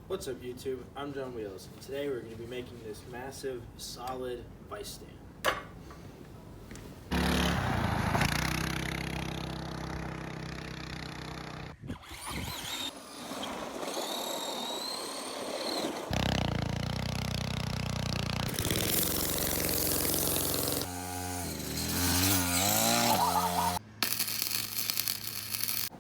What's up YouTube? I'm John Wheels, and today we're going to be making this massive, solid Vise stand.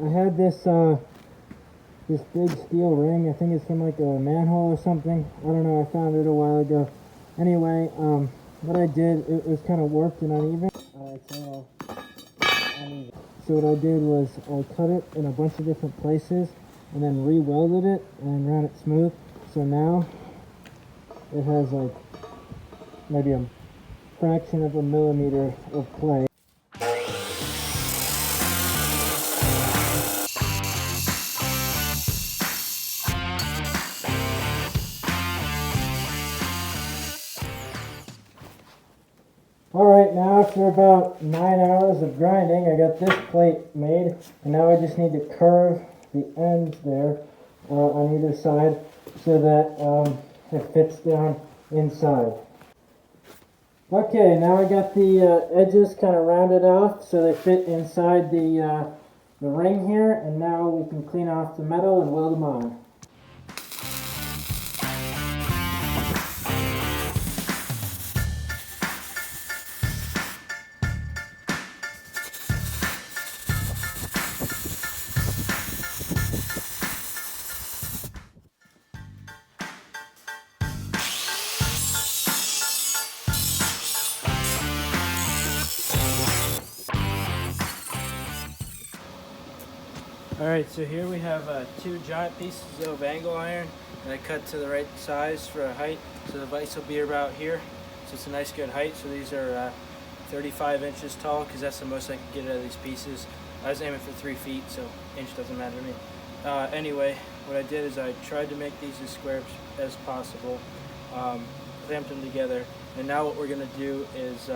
I had this big steel ring. I think it's from like a manhole or something. I don't know. I found it a while ago. Anyway, what I did, it was kind of warped and uneven. So what I did was I cut it in a bunch of different places and then re-welded it and ran it smooth. So now it has like maybe a fraction of a millimeter of play. Alright, now after about 9 hours of grinding, I got this plate made, and now I just need to curve the ends there on either side so that it fits down inside. Okay, now I got the edges kind of rounded off so they fit inside the ring here, and now we can clean off the metal and weld them on. Alright, so here we have two giant pieces of angle iron that I cut to the right size for a height. So the vise will be about here, so it's a nice good height. So these are 35 inches tall because that's the most I could get out of these pieces. I was aiming for 3 feet, so inch doesn't matter to me. Anyway, what I did is I tried to make these as square as possible, clamped them together, and now what we're going to do is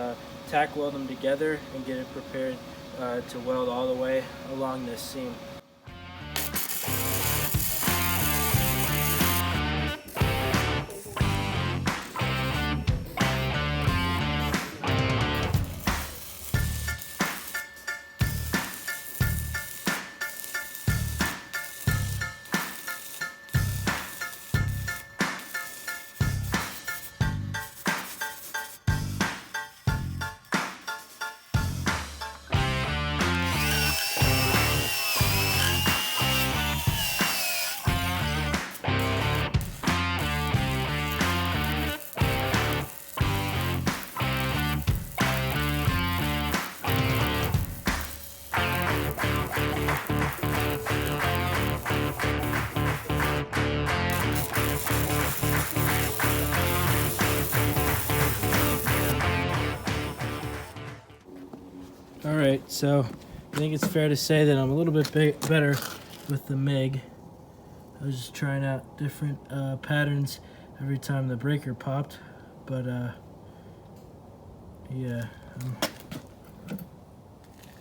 tack weld them together and get it prepared to weld all the way along this seam. Alright, so I think it's fair to say that I'm a little bit better with the MIG. I was just trying out different patterns every time the breaker popped, but yeah, I'm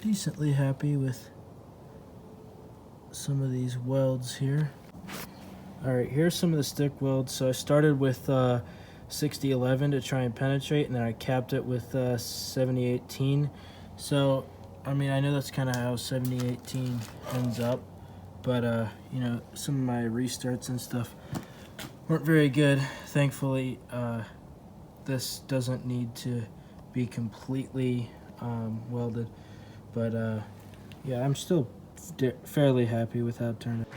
decently happy with some of these welds here. Alright, here's some of the stick welds. So I started with 6011 to try and penetrate, and then I capped it with 7018. So, I mean, I know that's kind of how 7018 ends up, but, you know, some of my restarts and stuff weren't very good. Thankfully, this doesn't need to be completely welded, but, yeah, I'm still fairly happy with how it turned out.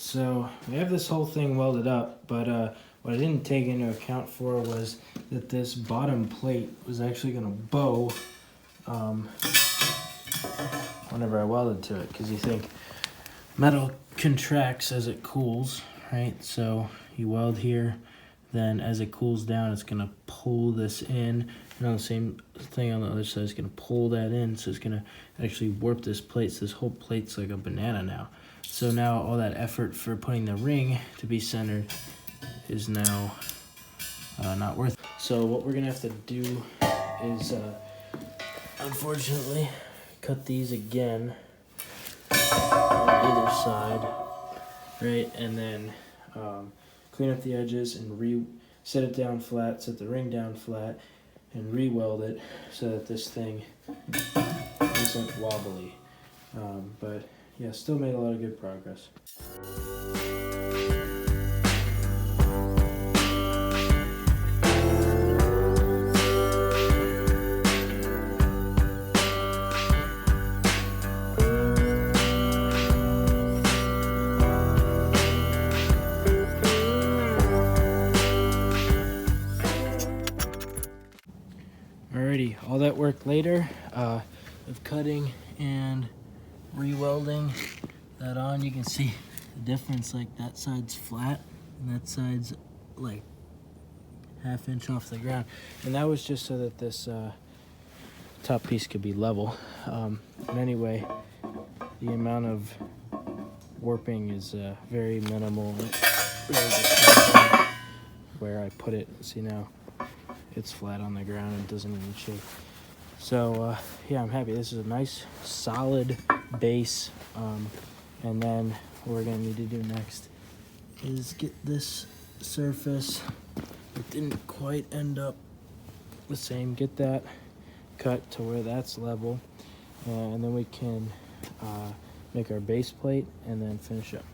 so we have this whole thing welded up, but what I didn't take into account for was that this bottom plate was actually going to bow whenever I welded to it, because you think metal contracts as it cools, right? So you weld here, then as it cools down, it's going to pull this in, and on the same thing on the other side, it's going to pull that in, so it's going to actually warp this plate. So this whole plate's like a banana now. So now all that effort for putting the ring to be centered is now not worth it. So what we're going to have to do is, unfortunately, cut these again on either side, right? And then clean up the edges and set it down flat, set the ring down flat, and re-weld it so that this thing isn't wobbly. But yeah, still made a lot of good progress. Alrighty, all that work later of cutting and re-welding that on, you can see the difference. Like that side's flat and that side's like ½ inch off the ground, and that was just so that this top piece could be level. But anyway, the amount of warping is very minimal. Really just where I put it. See, now it's flat on the ground and doesn't even shake. So yeah, I'm happy. This is a nice solid base, and then what we're gonna need to do next is get this surface. It didn't quite end up the same. Get that cut to where that's level, and then we can make our base plate and then finish up.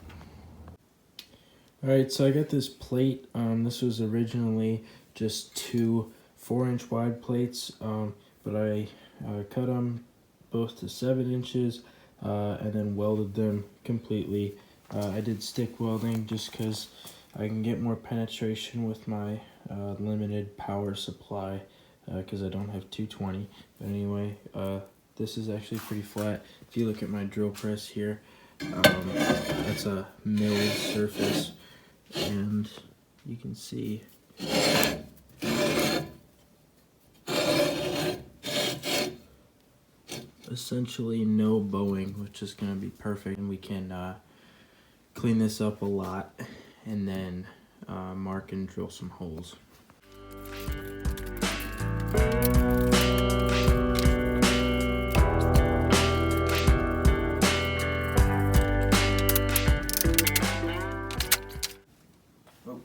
Alright, so I got this plate. This was originally just two 4-inch wide plates, but I cut them both to 7 inches and then welded them completely. I did stick welding just because I can get more penetration with my limited power supply because I don't have 220. But anyway, this is actually pretty flat. If you look at my drill press here, that's a milled surface, and you can see essentially no bowing, which is going to be perfect, and we can clean this up a lot and then mark and drill some holes. Oh,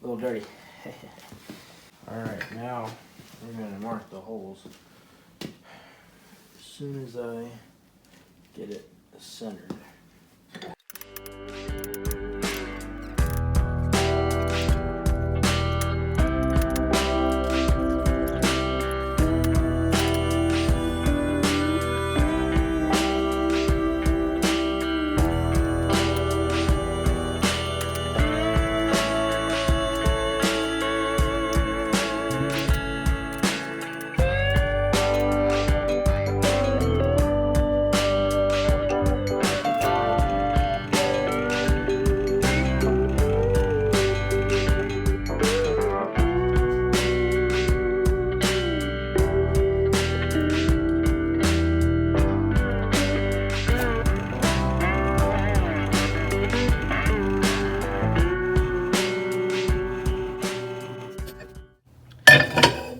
a little dirty. Alright, now we're going to mark the holes as soon as I get it centered.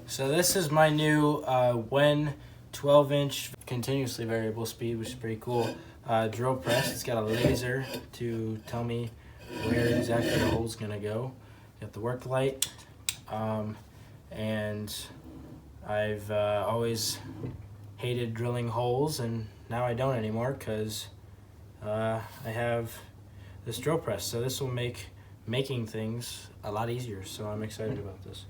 So this is my new Wen 12-inch continuously variable speed, which is pretty cool. Drill press. It's got a laser to tell me where exactly the hole's gonna go. Got the work light, and I've always hated drilling holes, and now I don't anymore because I have this drill press. So this will make making things a lot easier. So I'm excited about this.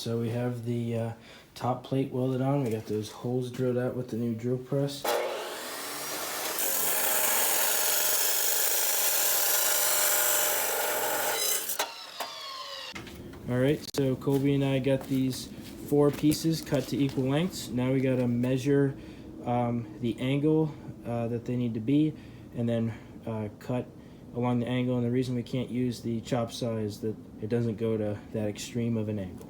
so we have the top plate welded on. We got those holes drilled out with the new drill press. Alright, so Colby and I got these 4 pieces cut to equal lengths. Now we got to measure the angle that they need to be, and then cut along the angle. And the reason we can't use the chop saw is that it doesn't go to that extreme of an angle.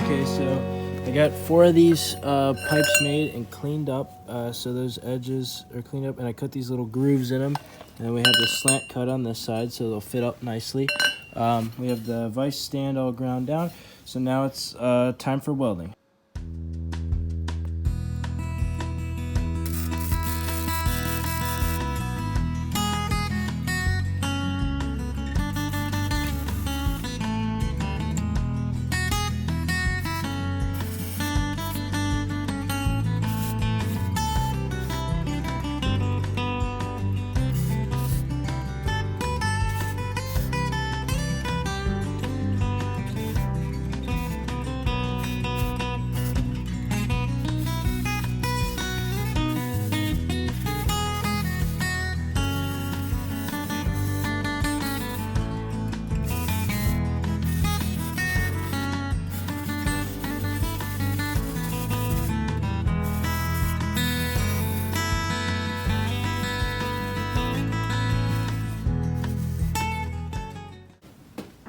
Okay, so I got 4 of these pipes made and cleaned up, so those edges are cleaned up, and I cut these little grooves in them, and then we have the slant cut on this side so they'll fit up nicely. We have the vise stand all ground down, so now it's time for welding.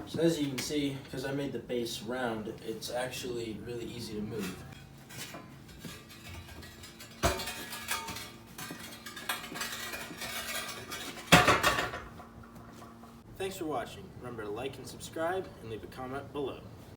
So as you can see, because I made the base round, it's actually really easy to move. Thanks for watching. Remember to like and subscribe and leave a comment below.